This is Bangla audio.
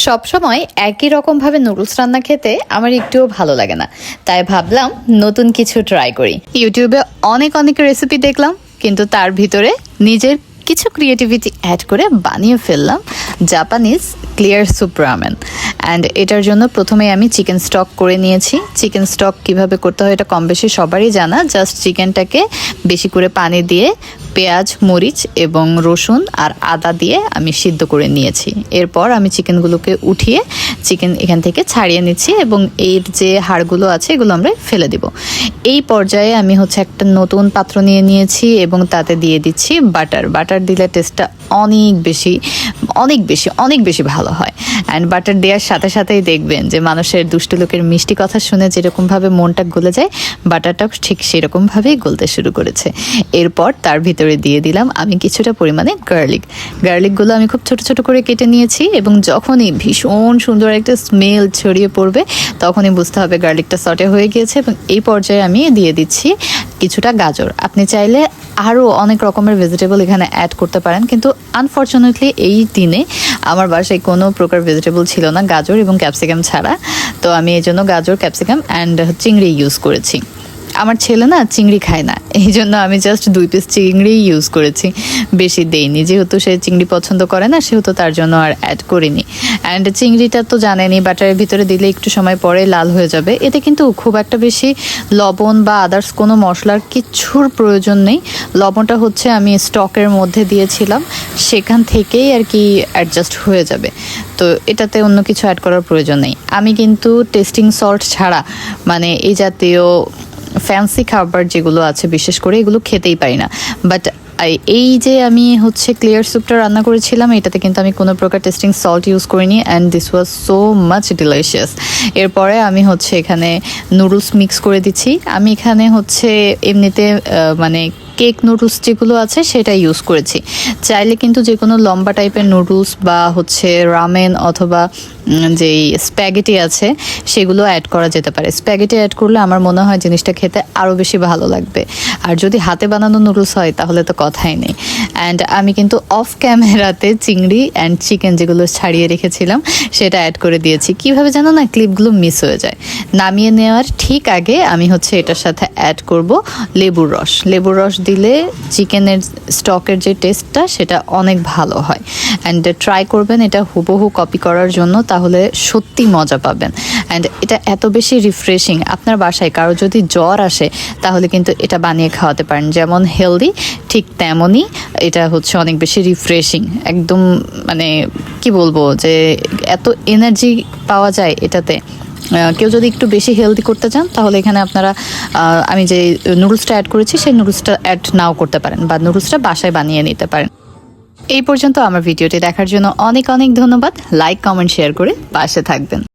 সবসময় একই রকমভাবে নুডলস রান্না খেতে আমার একটুও ভালো লাগে না, তাই ভাবলাম নতুন কিছু ট্রাই করি। ইউটিউবে অনেক রেসিপি দেখলাম, কিন্তু তার ভিতরে নিজের কিছু ক্রিয়েটিভিটি অ্যাড করে বানিয়ে ফেললাম Japanese clear soup ramen. And এটার জন্য প্রথমে আমি চিকেন স্টক করে নিয়েছি। চিকেন স্টক কিভাবে করতে হয় এটা কম বেশি সবারই জানা। জাস্ট চিকেনটাকে বেশি করে পানি দিয়ে পেঁয়াজ, মরিচ এবং রসুন আর আদা দিয়ে আমি সিদ্ধ করে নিয়েছি। এরপর আমি চিকেনগুলোকে উঠিয়ে চিকেন এখান থেকে ছাড়িয়ে নিচ্ছি এবং এর যে হাড়গুলো আছে এগুলো আমরা ফেলে দিব। এই পর্যায়ে আমি একটা নতুন পাত্র নিয়ে নিয়েছি এবং তাতে দিয়ে দিচ্ছি বাটার। বাটার দিলে টেস্টটা অনেক বেশি ভালো হয়। অ্যান্ড বাটার দেওয়ার সাথে সাথেই দেখবেন যে মানুষের দুষ্টু লোকের মিষ্টি কথা শুনে যেরকমভাবে মনটা গলে যায়, বাটারটাও ঠিক সেরকমভাবেই গলতে শুরু করেছে। এরপর তার ভিতরে দিয়ে দিলাম আমি কিছুটা পরিমাণে গার্লিকগুলো আমি খুব ছোট ছোট করে কেটে নিয়েছি এবং যখনই ভীষণ সুন্দর একটা স্মেল ছড়িয়ে পড়বে তখনই বুঝতে হবে গার্লিকটা সটে হয়ে গিয়েছে। এবং এই পর্যায়ে আমি দিয়ে দিচ্ছি কিছুটা গাজর। আপনি চাইলে আরও অনেক রকমের ভেজিটেবল এখানে অ্যাড করতে পারেন, কিন্তু আনফর্চুনেটলি এই দিনে আমার বাসায় কোনো প্রকার ভেজিটেবল ছিল না গাজর এবং ক্যাপসিকাম ছাড়া। তো আমি এই জন্য গাজর, ক্যাপসিকাম অ্যান্ড চিংড়ি ইউজ করেছি। আমার ছেলে না চিংড়ি খায় না, এই জন্য আমি জাস্ট 2 পিস চিংড়ি ইউজ করেছি, বেশি দেইনি। যেহেতু সে চিংড়ি পছন্দ করে না সেহেতু তার জন্য আর অ্যাড করিনি। অ্যান্ড চিংড়িটা তো জানেনই বাটারের ভিতরে দিলে একটু সময় পরে লাল হয়ে যাবে। এতে কিন্তু খুব একটা বেশি লবণ বা আদার্স কোনো মশলার কিচ্ছুর প্রয়োজন নেই। লবণটা আমি স্টকের মধ্যে দিয়েছিলাম, সেখান থেকেই আর কি অ্যাডজাস্ট হয়ে যাবে। তো এটাতে অন্য কিছু অ্যাড করার প্রয়োজন নেই। আমি কিন্তু টেস্টিং সল্ট ছাড়া এই জাতীয় ফ্যান্সি খাবার যেগুলো আছে বিশেষ করে এগুলো খেতেই পারি না। বাট এই যে আমি ক্লিয়ার স্যুপটা রান্না করেছিলাম এটাতে কিন্তু আমি কোনো প্রকার টেস্টিং সল্ট ইউজ করিনি and this was so much delicious. এরপরে আমি এখানে নুডলস মিক্স করে দিচ্ছি। আমি এখানে এমনিতে কেক নুডলস যেগুলো আছে সেটা ইউজ করেছি। চাইলে কিন্তু যে কোনো লম্বা টাইপের নুডলস বা রামেন অথবা যেই স্প্যাগেটি আছে সেগুলো অ্যাড করা যেতে পারে। স্প্যাগেটি অ্যাড করলে আমার মনে হয় জিনিসটা খেতে আরও বেশি ভালো লাগবে। আর যদি হাতে বানানো নুডলস হয় তাহলে তো কথাই নেই। অ্যান্ড আমি কিন্তু অফ ক্যামেরাতে চিংড়ি অ্যান্ড চিকেন যেগুলো ছাড়িয়ে রেখেছিলাম সেটা অ্যাড করে দিয়েছি। কিভাবে জানো না, ক্লিপগুলো মিস হয়ে যায়। নামিয়ে নেওয়ার ঠিক আগে আমি এটার সাথে অ্যাড করব লেবুর রস। লেবুর রস দিলে চিকেনের স্টকের যে টেস্টটা সেটা অনেক ভালো হয়। অ্যান্ড ট্রাই করবেন এটা হুবহু কপি করার জন্য, তাহলে সত্যি মজা পাবেন। অ্যান্ড এটা এত বেশি রিফ্রেশিং, আপনার বাসায় কারো যদি জ্বর আসে তাহলে কিন্তু এটা বানিয়ে খাওয়াতে পারেন। যেমন হেলদি ঠিক তেমনই এটা অনেক বেশি রিফ্রেশিং। একদম কি বলবো যে এত এনার্জি পাওয়া যায় এটাতে। কেউ যদি একটু বেশি হেলদি করতে চান তাহলে এখানে আপনারা আমি যে নুডলসটা অ্যাড করেছি সেই নুডলসটা অ্যাড নাও করতে পারেন বা নুডলসটা বাসায় বানিয়ে নিতে পারেন। এই পর্যন্ত আমার ভিডিওটি দেখার জন্য অনেক ধন্যবাদ। লাইক, কমেন্ট, শেয়ার করে পাশে থাকবেন।